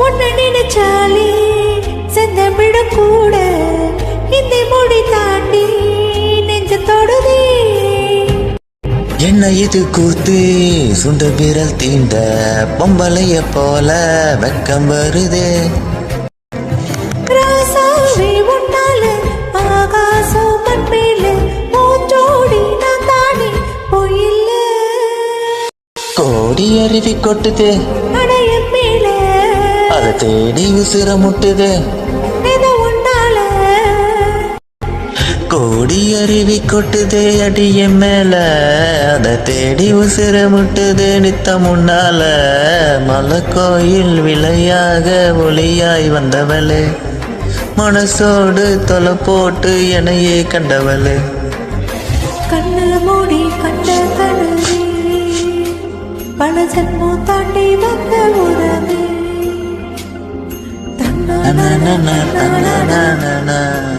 உன்னை நினைச்சாலே செந்தமிழம் கூட இந்த மொழி தாண்டி நெஞ்ச தொடுதே. என்ன இது கூத்து சுண்ட விரல் தீண்ட பொம்பளைய போல வெக்கம் வருதே. ராசாவே உன்னால ஆகாசம் மண்மேல மூச்சோடி நான் தானே போயில்ல. கோடி அருவி கொட்டுதே அடைய மேல அதை தேடி உசிர முட்டுதே. இது உன்னால கோடி அருவி கொட்டுதே அடிய மேல அதை தேடி உசிர முட்டுதே. நித்த முன்னால மலை கோயில் விலையாக ஒளியாய் வந்தவளே, மனசோடு தொலை போட்டு என்னையே கண்டவளே. கண்ண மூடி கண்ட கனவே பல ஜன்மம் தாண்டி வந்த உறவே. தன்னா